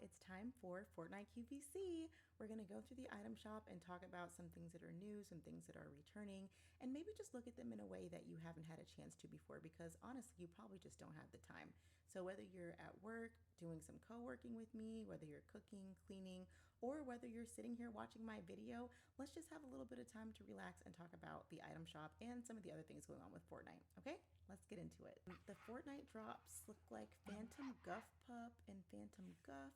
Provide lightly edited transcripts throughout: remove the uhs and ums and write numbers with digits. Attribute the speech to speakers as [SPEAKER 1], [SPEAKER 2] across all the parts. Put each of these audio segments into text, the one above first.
[SPEAKER 1] It's time for Fortnite QVC. We're going to go through the item shop and talk about some things that are new, some things that are returning, and maybe just look at them in a way that you haven't had a chance to before because honestly, you probably just don't have the time. So, whether you're at work, doing some co working with me, whether you're cooking, cleaning, or whether you're sitting here watching my video, let's just have a little bit of time to relax and talk about the item shop and some of the other things going on with Fortnite. Okay? Let's get into it. The Fortnite drops look like Phantom Guff Pup and Phantom Guff.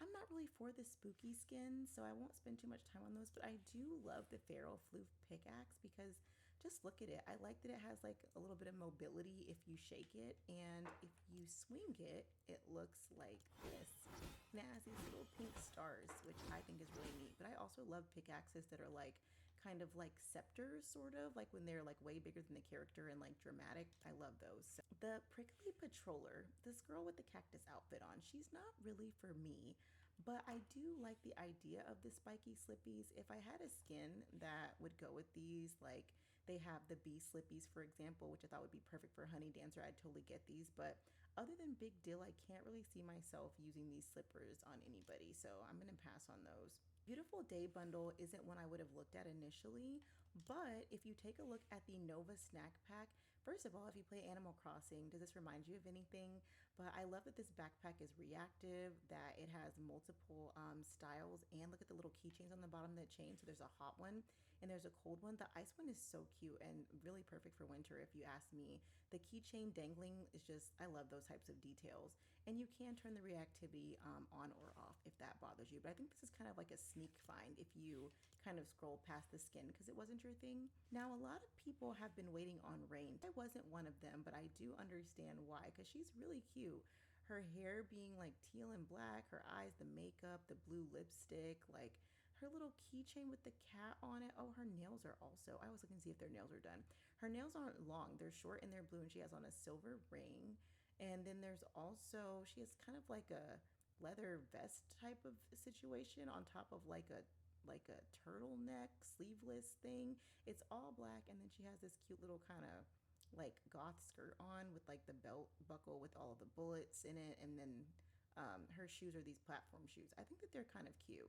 [SPEAKER 1] I'm not really for the spooky skins, so I won't spend too much time on those, but I do love the Feral Floof pickaxe because just look at it. I like that it has like a little bit of mobility if you shake it, and if you swing it, it looks like this. And it has these little pink stars, which I think is really neat. But I also love pickaxes that are like kind of like scepters, sort of like when they're like way bigger than the character and like dramatic. I love those. So, the Prickly Patroller, this girl with the cactus outfit on, she's not really for me, but I do like the idea of the spiky slippies. If I had a skin that would go with these, like they have the bee slippies, for example, which I thought would be perfect for Honey Dancer, I'd totally get these. But other than Big Dill, I can't really see myself using these slippers on anybody, so I'm gonna pass on those. Beautiful Day bundle isn't one I would have looked at initially, but if you take a look at the Nova snack pack, first of all, if you play Animal Crossing, does this remind you of anything? But I love that this backpack is reactive, that it has multiple styles, and look at the little keychains on the bottom of the chain. So there's a hot one and there's a cold one. The ice one is so cute and really perfect for winter if you ask me. The keychain dangling is just, I love those types of details. And you can turn the reactivity on or off if that bothers you. But I think this is kind of like a sneak find if you kind of scroll past the skin because it wasn't your thing. Now, a lot of people have been waiting on Rain. I wasn't one of them, but I do understand why because she's really cute. Her hair being like teal and black, her eyes, the makeup, the blue lipstick, like her little keychain with the cat on it. Oh, her nails are also, I was looking to see if their nails are done. Her nails aren't long, they're short and they're blue, and she has on a silver ring. And then there's also, she has kind of like a leather vest type of situation on top of like a turtleneck sleeveless thing. It's all black, and then she has this cute little kind of like goth skirt on with like the belt buckle with all of the bullets in it, and then her shoes are these platform shoes. I think that they're kind of cute,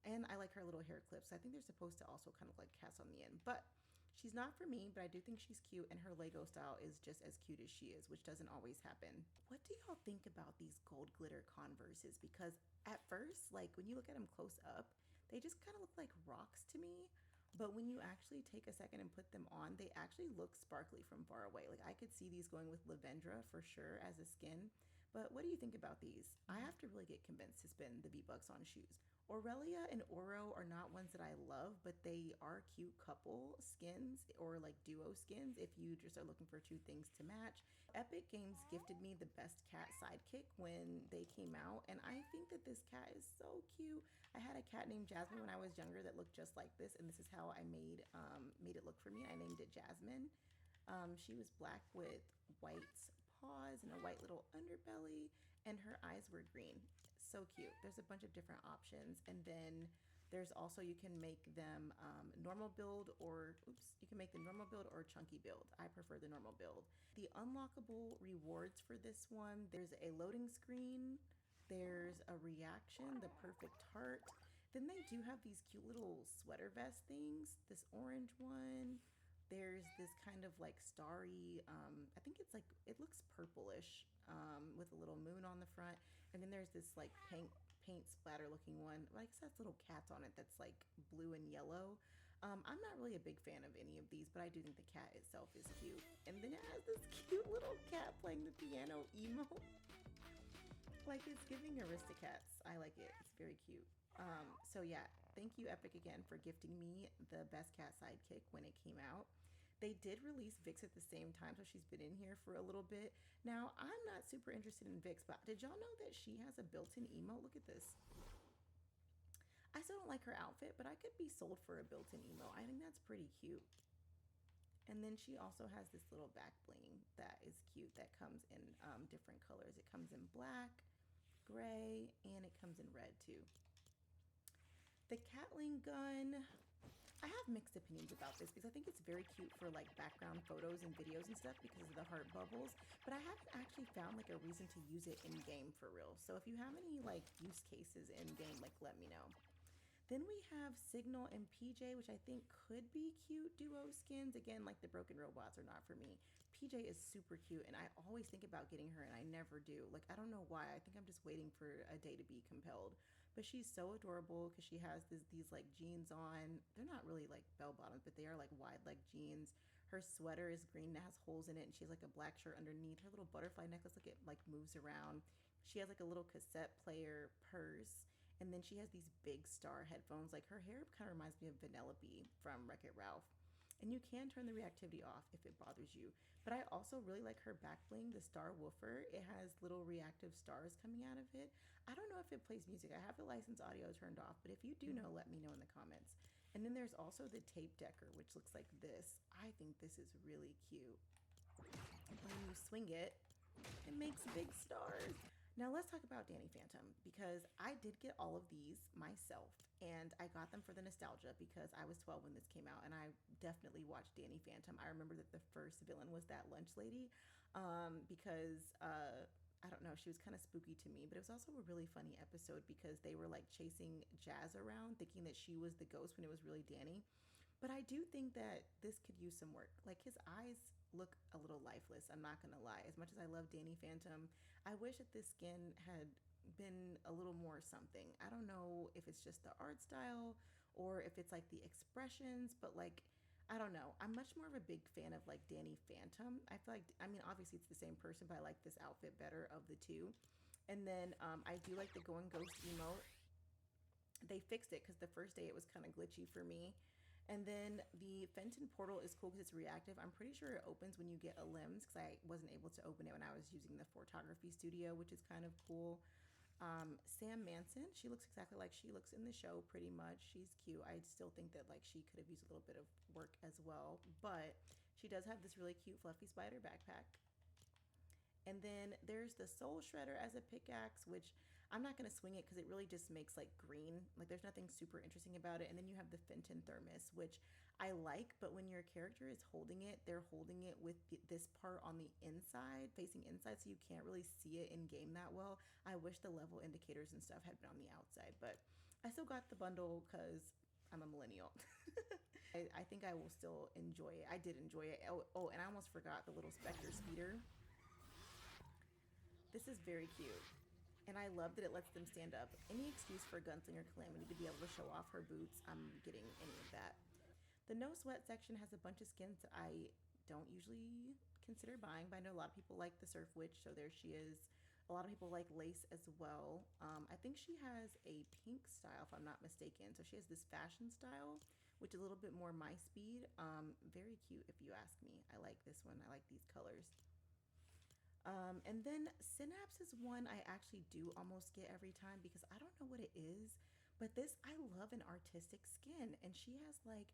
[SPEAKER 1] and I like her little hair clips. I think they're supposed to also kind of like cast on the end, but she's not for me. But I do think she's cute, and her Lego style is just as cute as she is, which doesn't always happen. What do y'all think about these gold glitter Converses? Because at first, like when you look at them close up, they just kind of look like rocks to me. But when you actually take a second and put them on, they actually look sparkly from far away. Like I could see these going with Lavendra for sure as a skin. But what do you think about these? I have to really get convinced to spend the V-Bucks on shoes. Aurelia and Oro are not ones that I love, but they are cute couple skins or like duo skins if you just are looking for two things to match. Epic Games gifted me the best cat sidekick when they came out, and I think that this cat is so cute. I had a cat named Jasmine when I was younger that looked just like this, and this is how I made it look for me. I named it Jasmine. She was black with white paws and a white little underbelly, and her eyes were green. So cute. There's a bunch of different options, and then there's also, you can make them normal build or you can make the normal build or chunky build. I prefer the normal build. The unlockable rewards for this one, there's a loading screen, there's a reaction, the perfect heart. Then they do have these cute little sweater vest things. This orange one. There's this kind of like starry, I think it's like, it looks purplish with a little moon on the front. And then there's this like paint splatter looking one. Well, I guess that's little cats on it that's like blue and yellow. I'm not really a big fan of any of these, but I do think the cat itself is cute. And then it has this cute little cat playing the piano emo. Like it's giving Aristocats. I like it. It's very cute. So yeah, thank you Epic again for gifting me the best cat sidekick when it came out. They did release Vix at the same time, so she's been in here for a little bit. Now, I'm not super interested in Vix, but did y'all know that she has a built-in emote? Look at this. I still don't like her outfit, but I could be sold for a built-in emote. I think that's pretty cute. And then she also has this little back bling that is cute that comes in different colors. It comes in black, gray, and it comes in red too. The Catling gun, I have mixed opinions about this because I think it's very cute for like background photos and videos and stuff because of the heart bubbles, but I haven't actually found like a reason to use it in game for real. So if you have any like use cases in game, like let me know. Then we have Signal and PJ, which I think could be cute duo skins. Again, like the broken robots are not for me. PJ is super cute, and I always think about getting her, and I never do. Like, I don't know why. I think I'm just waiting for a day to be compelled. But she's so adorable because she has these like jeans on. They're not really like bell bottoms, but they are like wide leg jeans. Her sweater is green and has holes in it, and she has like a black shirt underneath. Her little butterfly necklace, like it like moves around. She has like a little cassette player purse, and then she has these big star headphones. Like her hair kind of reminds me of Vanellope from Wreck It Ralph. And you can turn the reactivity off if it bothers you. But I also really like her back bling, the star woofer. It has little reactive stars coming out of it. I don't know if it plays music. I have the license audio turned off, but if you do know, let me know in the comments. And then there's also the tape decker, which looks like this. I think this is really cute. When you swing it, it makes big stars. Now let's talk about Danny Phantom because I did get all of these myself and I got them for the nostalgia because I was 12 when this came out and I definitely watched Danny Phantom. I remember that the first villain was that lunch lady because I don't know, she was kind of spooky to me, but it was also a really funny episode because they were like chasing Jazz around thinking that she was the ghost when it was really Danny. But I do think that this could use some work. Like his eyes look a little lifeless. I'm not gonna lie. As much as I love Danny Phantom, I wish that this skin had been a little more something. I don't know if it's just the art style or if it's like the expressions, but like I don't know. I'm much more of a big fan of like Danny Phantom. I feel like I mean obviously it's the same person, but I like this outfit better of the two. And then I do like the Going Ghost emote. They fixed it because the first day it was kind of glitchy for me. And then the Fenton portal is cool because it's reactive. I'm pretty sure it opens when you get a limbs because I wasn't able to open it when I was using the photography studio, which is kind of cool. Sam Manson, she looks exactly like she looks in the show pretty much. She's cute. I still think that like she could have used a little bit of work as well, but she does have this really cute fluffy spider backpack. And then there's the Soul Shredder as a pickaxe, which I'm not going to swing it because it really just makes like green. Like there's nothing super interesting about it. And then you have the Fenton Thermos, which I like, but when your character is holding it, they're holding it with this part on the inside, facing inside, so you can't really see it in game that well. I wish the level indicators and stuff had been on the outside, but I still got the bundle because I'm a millennial. I think I will still enjoy it. I did enjoy it. Oh, and I almost forgot the little Spectre speeder. This is very cute. And I love that it lets them stand up. Any excuse for Gunslinger Calamity to be able to show off her boots, I'm getting any of that. The No Sweat section has a bunch of skins that I don't usually consider buying, but I know a lot of people like the Surf Witch, so there she is. A lot of people like Lace as well. I think she has a pink style, if I'm not mistaken. So she has this fashion style, which is a little bit more my speed. Very cute, if you ask me. I like this one. I like these colors. And then Synapse is one I actually do almost get every time because I don't know what it is, but this I love an artistic skin, and she has like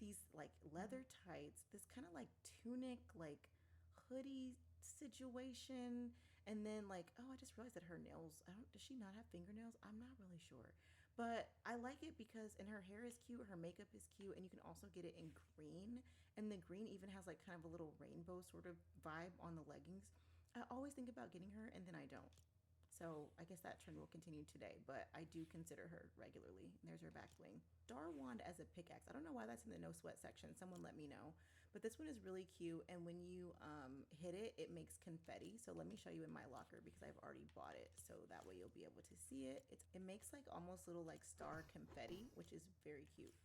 [SPEAKER 1] these like leather tights, this kind of like tunic, like hoodie situation, and then like oh I just realized that her nails I don't does she not have fingernails? I'm not really sure. But I like it because and her hair is cute, her makeup is cute, and you can also get it in green. And the green even has like kind of a little rainbow sort of vibe on the leggings. I always think about getting her and then I don't. So I guess that trend will continue today, but I do consider her regularly. And there's her back bling. Star Wand as a pickaxe. I don't know why that's in the no sweat section. Someone let me know. But this one is really cute, and when you hit it, it makes confetti. So let me show you in my locker because I've already bought it. So that way you'll be able to see it. It makes like almost little like star confetti, which is very cute.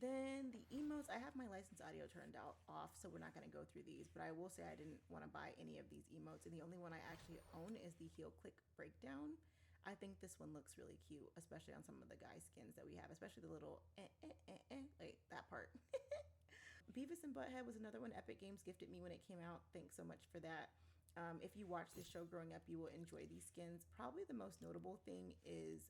[SPEAKER 1] Then the emotes, I have my license audio turned out off, so we're not going to go through these, but I will say I didn't want to buy any of these emotes, and the only one I actually own is the heel click breakdown. I think this one looks really cute, especially on some of the guy skins that we have, especially the little like that part. Beavis and Butthead was another one Epic Games gifted me when it came out. Thanks so much for that. If you watch this show growing up, you will enjoy these skins. Probably the most notable thing is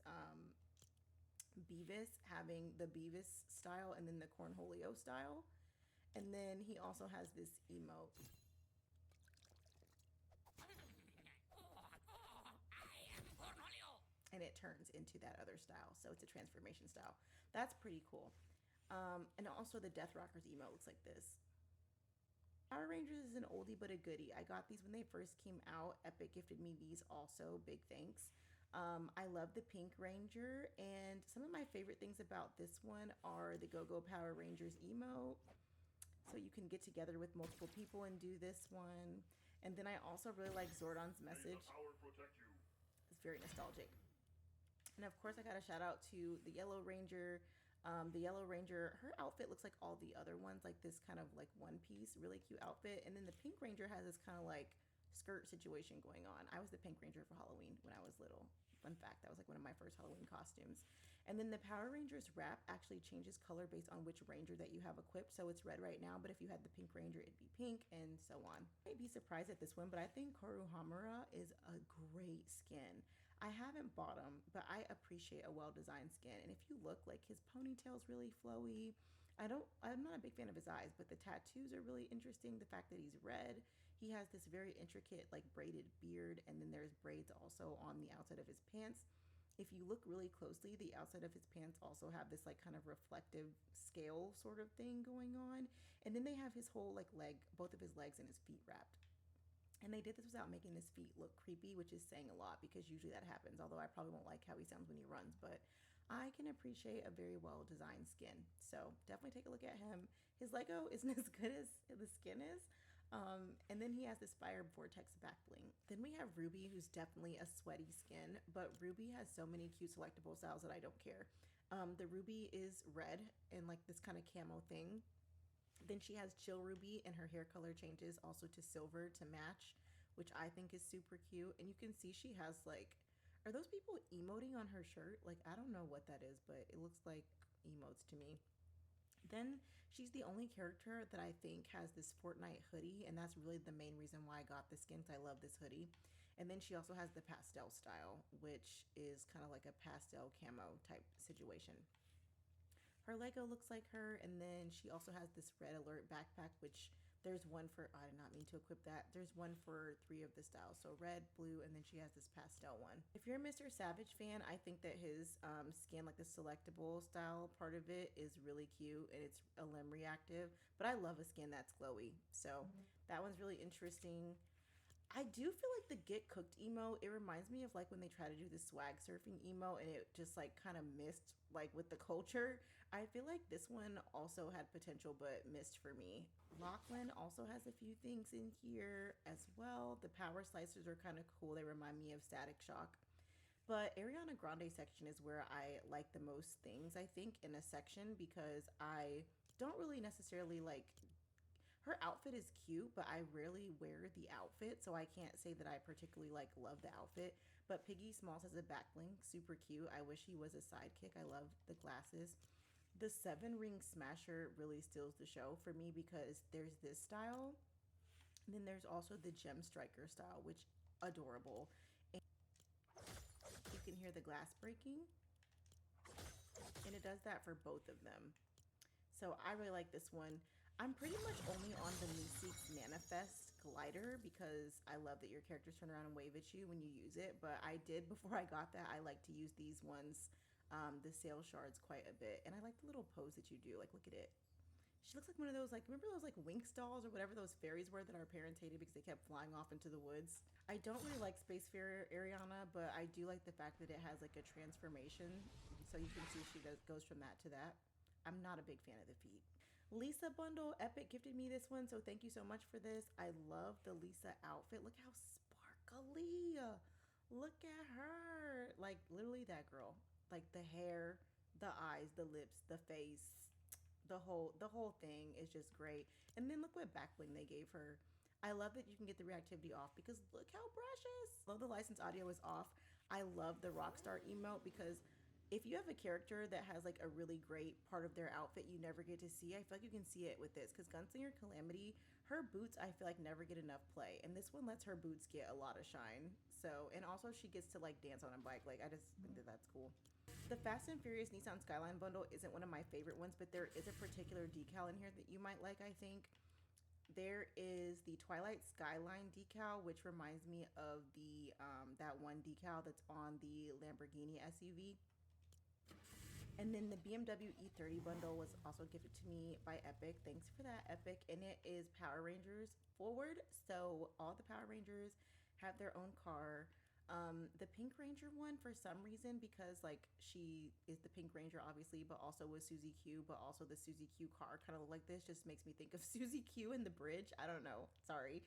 [SPEAKER 1] Beavis having the Beavis style and then the Cornholio style. And then he also has this emote. And it turns into that other style. So it's a transformation style. That's pretty cool. And also the Death Rockers emo looks like this. Power Rangers is an oldie but a goodie. I got these when they first came out. Epic gifted me these also. Big thanks. I love the Pink Ranger, and some of my favorite things about this one are the Go Go Power Rangers emo. So you can get together with multiple people and do this one. And then I also really like Zordon's message. It's very nostalgic. And of course, I got a shout out to the Yellow Ranger. The Yellow Ranger, her outfit looks like all the other ones, like this kind of like one piece, really cute outfit. And then the Pink Ranger has this kind of like skirt situation going on. I was the Pink Ranger for Halloween when I was little. Fun fact, that was like one of my first Halloween costumes. And then the Power Rangers wrap actually changes color based on which Ranger that you have equipped. So it's red right now, but if you had the Pink Ranger, it'd be pink, and so on. I might be surprised at this one, but I think Koruhamura is a great skin. I haven't bought him, but I appreciate a well-designed skin. And if you look, like, his ponytail's really flowy. I'm not a big fan of his eyes, but the tattoos are really interesting. The fact that he's red, he has this very intricate, like, braided beard, and then there's braids also on the outside of his pants. If you look really closely, the outside of his pants also have this, like, kind of reflective scale sort of thing going on. And then they have his whole, like, leg, both of his legs and his feet wrapped. And they did this without making his feet look creepy, which is saying a lot because usually that happens, although I probably won't like how he sounds when he runs, but I can appreciate a very well-designed skin. So definitely take a look at him. His Lego isn't as good as the skin is. And then he has this Fire Vortex back bling. Then we have Ruby, who's definitely a sweaty skin, but Ruby has so many cute selectable styles that I don't care. The Ruby is red and like this kind of camo thing. Then she has Chill Ruby, and her hair color changes also to silver to match, which I think is super cute. And you can see she has like, are those people emoting on her shirt? Like, I don't know what that is, but it looks like emotes to me. Then she's the only character that I think has this Fortnite hoodie, and that's really the main reason why I got this skin, because I love this hoodie. And then she also has the pastel style, which is kind of like a pastel camo type situation. Her Lego looks like her, and then she also has this red alert backpack, which there's one for, I did not mean to equip that. There's one for 3 of the styles. So red, blue, and then she has this pastel one. If you're a Mr. Savage fan, I think that his skin, like the selectable style part of it, is really cute, and it's a limb reactive. But I love a skin that's glowy. So that one's really interesting. I do feel like the Get Cooked emo, it reminds me of like when they try to do the swag surfing emo and it just like kind of missed like with the culture. I feel like this one also had potential but missed for me. Lachlan also has a few things in here as well. The power slicers are kind of cool. They remind me of Static Shock. But Ariana Grande section is where I like the most things, I think, in a section, because I don't really necessarily like, her outfit is cute, but I rarely wear the outfit, so I can't say that I particularly like love the outfit. But Piggy Smalls has a back bling, super cute. I wish he was a sidekick. I love the glasses. The 7-ring smasher really steals the show for me because there's this style, and then there's also the gem striker style, which adorable. And you can hear the glass breaking, and it does that for both of them. So I really like this one. I'm pretty much only on the Meeseeks Manifest glider because I love that your characters turn around and wave at you when you use it. But I did, before I got that, I like to use these ones, the sail shards, quite a bit. And I like the little pose that you do. Like, look at it. She looks like one of those, like, remember those, like, Winx dolls or whatever those fairies were that our parents hated because they kept flying off into the woods? I don't really like Space Fairy Ariana, but I do like the fact that it has, like, a transformation. So you can see she goes from that to that. I'm not a big fan of the feet. Lisa bundle, Epic gifted me this one, so thank you so much for this. I love the Lisa outfit. Look how sparkly. Look at her. Like, literally that girl. Like, the hair, the eyes, the lips, the face, the whole thing is just great. And then look what back bling they gave her. I love that you can get the reactivity off because look how precious. Love the license audio is off. I love the Rockstar emote because if you have a character that has like a really great part of their outfit you never get to see, I feel like you can see it with this, because Gunslinger Calamity, her boots I feel like never get enough play, and this one lets her boots get a lot of shine. So, and also she gets to like dance on a bike. Like, I just think that that's cool. The Fast and Furious Nissan Skyline bundle isn't one of my favorite ones, but there is a particular decal in here that you might like, I think. There is the Twilight Skyline decal, which reminds me of the that one decal that's on the Lamborghini SUV. And then the BMW E30 bundle was also gifted to me by Epic. Thanks for that, Epic. And it is Power Rangers Forward. So all the Power Rangers have their own car. The Pink Ranger one, for some reason, because like she is the Pink Ranger, obviously, but also with Susie Q, but also the Susie Q car kind of look like this, just makes me think of Susie Q in the bridge. I don't know. Sorry.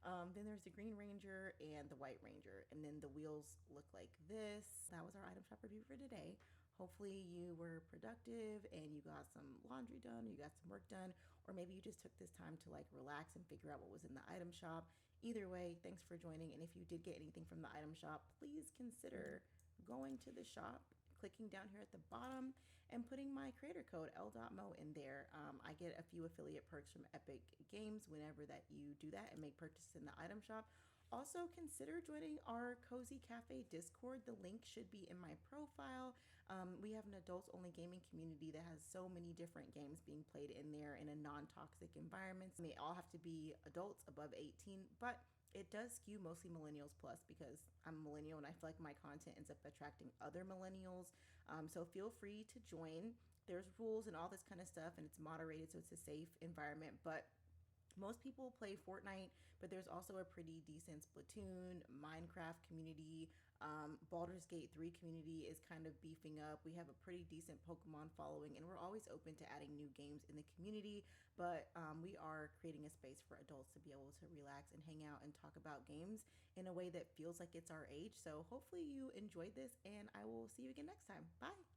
[SPEAKER 1] Then there's the Green Ranger and the White Ranger. And then the wheels look like this. That was our item shop review for today. Hopefully, you were productive and you got some laundry done, or you got some work done, or maybe you just took this time to like relax and figure out what was in the item shop. Either way, thanks for joining. And if you did get anything from the item shop, please consider going to the shop, clicking down here at the bottom, and putting my creator code L.Mo in there. I get a few affiliate perks from Epic Games whenever that you do that and make purchases in the item shop. Also, consider joining our Cozy Cafe Discord. The link should be in my profile. We have an adults only gaming community that has so many different games being played in there in a non toxic environment. They all have to be adults above 18, but it does skew mostly millennials plus because I'm a millennial and I feel like my content ends up attracting other millennials. So feel free to join. There's rules and all this kind of stuff, and it's moderated, so it's a safe environment. But most people play Fortnite, but there's also a pretty decent Splatoon, Minecraft community. Baldur's Gate 3 community is kind of beefing up. We have a pretty decent Pokemon following, and we're always open to adding new games in the community. But we are creating a space for adults to be able to relax and hang out and talk about games in a way that feels like it's our age. So hopefully you enjoyed this, and I will see you again next time. Bye.